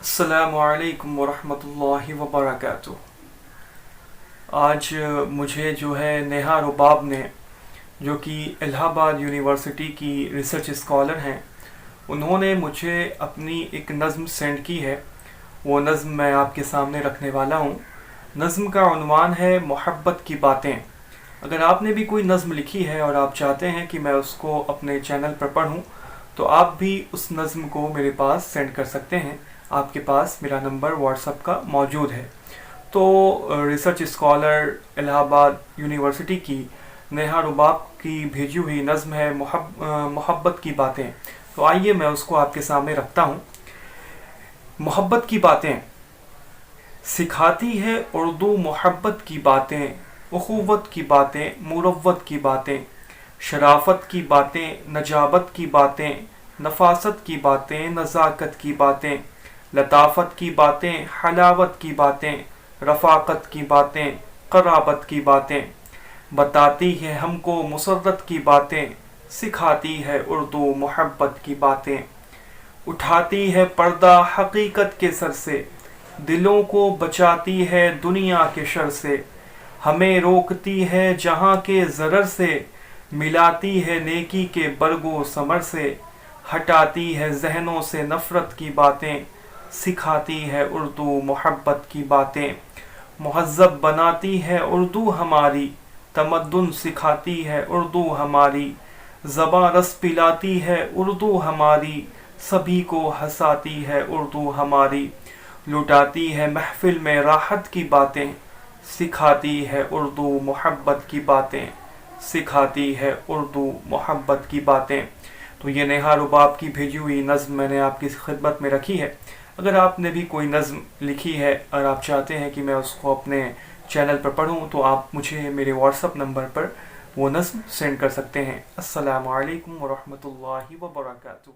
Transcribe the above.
السلام علیکم ورحمۃ اللہ وبرکاتہ۔ آج مجھے جو ہے نیہا رباب نے، جو کہ الہ آباد یونیورسٹی کی ریسرچ اسکالر ہیں، انہوں نے مجھے اپنی ایک نظم سینڈ کی ہے۔ وہ نظم میں آپ کے سامنے رکھنے والا ہوں۔ نظم کا عنوان ہے محبت کی باتیں۔ اگر آپ نے بھی کوئی نظم لکھی ہے اور آپ چاہتے ہیں کہ میں اس کو اپنے چینل پر پڑھوں تو آپ بھی اس نظم کو میرے پاس سینڈ کر سکتے ہیں۔ آپ کے پاس میرا نمبر واٹس ایپ کا موجود ہے۔ تو ریسرچ اسکالر الہ آباد یونیورسٹی کی نیہا رباب کی بھیجی ہوئی نظم ہے محبت کی باتیں۔ تو آئیے میں اس کو آپ کے سامنے رکھتا ہوں۔ محبت کی باتیں سکھاتی ہے اردو، محبت کی باتیں، اخوت کی باتیں، مروت کی باتیں، شرافت کی باتیں، نجابت کی باتیں، نفاست کی باتیں، نزاکت کی باتیں، لطافت کی باتیں، حلاوت کی باتیں، رفاقت کی باتیں، قرابت کی باتیں، بتاتی ہے ہم کو مسرت کی باتیں، سکھاتی ہے اردو محبت کی باتیں، اٹھاتی ہے پردہ حقیقت کے سر سے، دلوں کو بچاتی ہے دنیا کے شر سے، ہمیں روکتی ہے جہاں کے ضرر سے، ملاتی ہے نیکی کے برگ و ثمر سے، ہٹاتی ہے ذہنوں سے نفرت کی باتیں، سکھاتی ہے اردو محبت کی باتیں، مہذب بناتی ہے اردو ہماری، تمدن سکھاتی ہے اردو ہماری، زباں رس پلاتی ہے اردو ہماری، سبھی کو ہنساتی ہے اردو ہماری، لٹاتی ہے محفل میں راحت کی باتیں، سکھاتی ہے اردو محبت کی باتیں، سکھاتی ہے اردو محبت کی باتیں۔ تو یہ نیہا رباب کی بھیجی ہوئی نظم میں نے آپ کی خدمت میں رکھی ہے۔ اگر آپ نے بھی کوئی نظم لکھی ہے اور آپ چاہتے ہیں کہ میں اس کو اپنے چینل پر پڑھوں تو آپ مجھے میرے واٹس ایپ نمبر پر وہ نظم سینڈ کر سکتے ہیں۔ السلام علیکم ورحمۃ اللہ وبرکاتہ۔